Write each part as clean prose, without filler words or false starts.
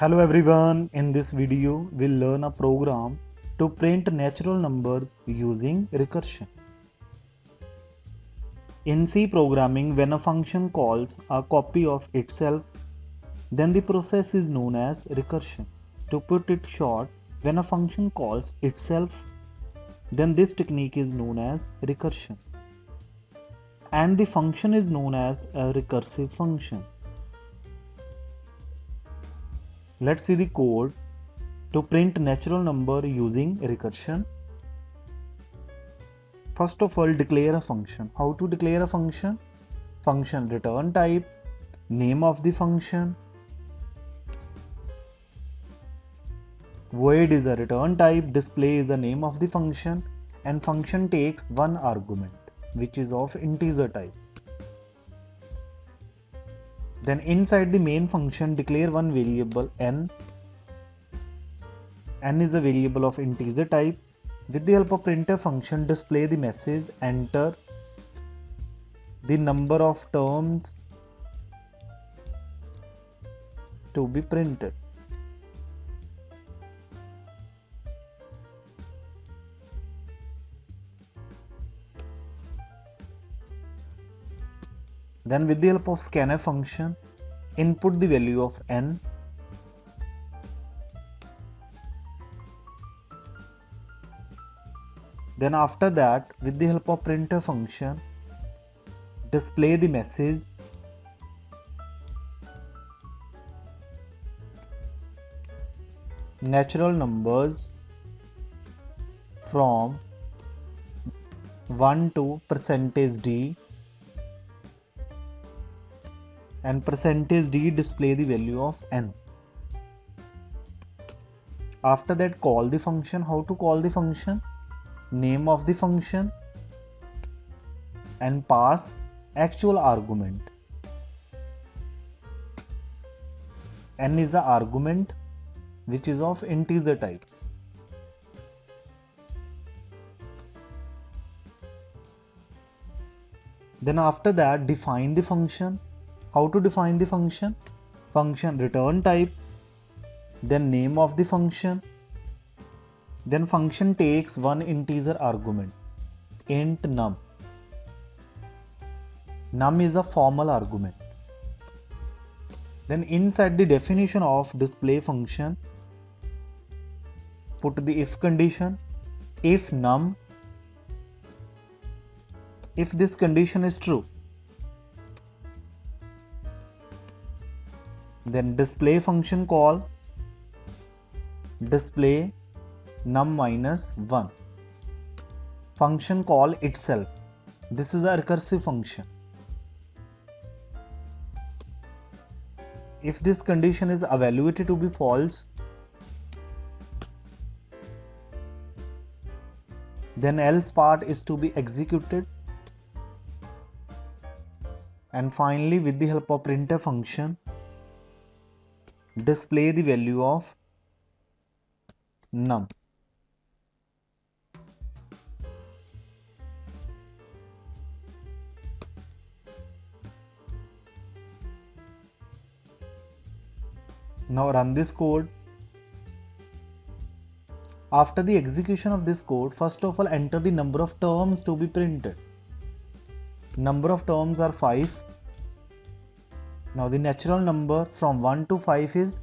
Hello everyone, in this video we'll learn a program to print natural numbers using recursion. In C programming, when a function calls a copy of itself, then the process is known as recursion. To put it short, when a function calls itself, then this technique is known as recursion. And the function is known as a recursive function. Let's see the code to print natural number using recursion. First of all, declare a function. How to declare a function? Function return type, name of the function. Void is a return type, display is the name of the function, and function takes one argument, which is of integer type. Then inside the main function, declare one variable n. N is a variable of integer type. With the help of printf function, display the message, enter the number of terms to be printed. Then with the help of scanf function, input the value of n. Then after that, with the help of printf function, display the message, natural numbers from 1 to %d, and %d display the value of n. After that, call the function. How to call the function? Name of the function and pass actual argument. N is the argument which is of integer type. Then after that, define the function. How to define the function? Function return type, then name of the function, then function takes one integer argument, int num. Num is a formal argument. Then inside the definition of display function, put the if condition. If num, if this condition is true, then display function call display num minus 1. Function call itself. This is a recursive function. If this condition is evaluated to be false, then else part is to be executed. And finally, with the help of printf function, display the value of num. Now run this code. After the execution of this code, first of all, enter the number of terms to be printed. Number of terms are 5. Now the natural number from 1 to 5 is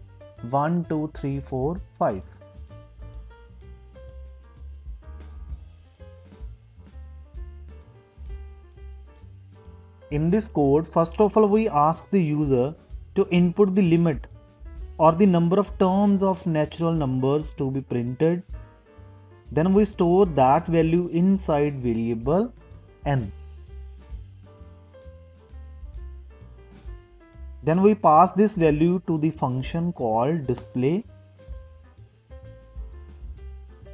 1, 2, 3, 4, 5. In this code, first of all, we ask the user to input the limit or the number of terms of natural numbers to be printed. Then we store that value inside variable n. Then we pass this value to the function called display.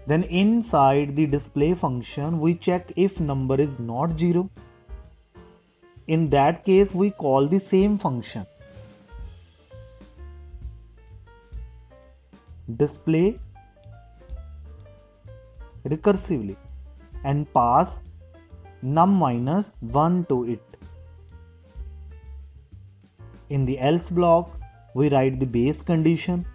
Then inside the display function, we check if number is not 0. In that case, we call the same function, display recursively, and pass num minus 1 to it. In the else block, we write the base condition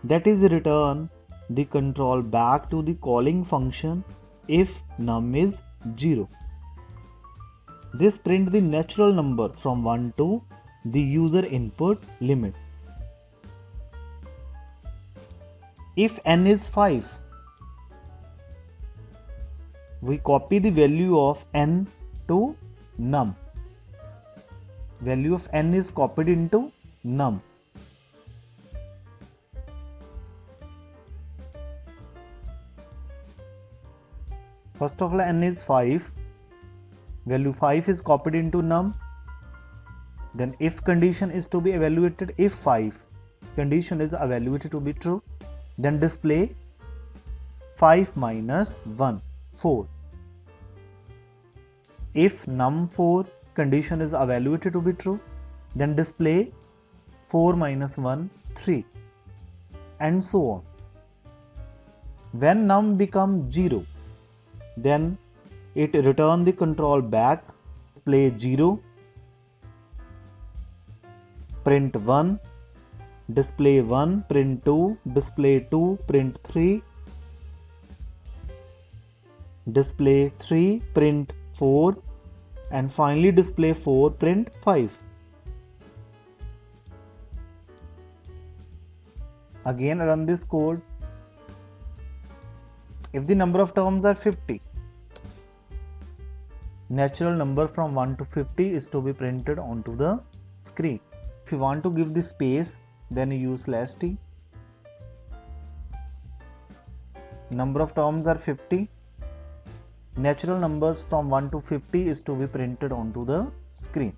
that is return the control back to the calling function if num is 0. This print the natural number from 1 to the user input limit. If n is 5, we copy the value of n to num. Value of n is copied into num. First of all, n is 5. Value 5 is copied into num. Then if condition is to be evaluated, if 5 condition is evaluated to be true, then display 5 minus 1, 4. If num 4 condition is evaluated to be true, then display 4 minus 1, 3, and so on. When num becomes 0, then it return the control back, display 0, print 1, display 1, print 2, display 2, print 3, display 3, print 4, and finally display 4, print 5. Again run this code. If the number of terms are 50, natural number from 1 to 50 is to be printed onto the screen. If you want to give the space, then you use /t. Number of terms are 50. Natural numbers from 1 to 50 is to be printed onto the screen.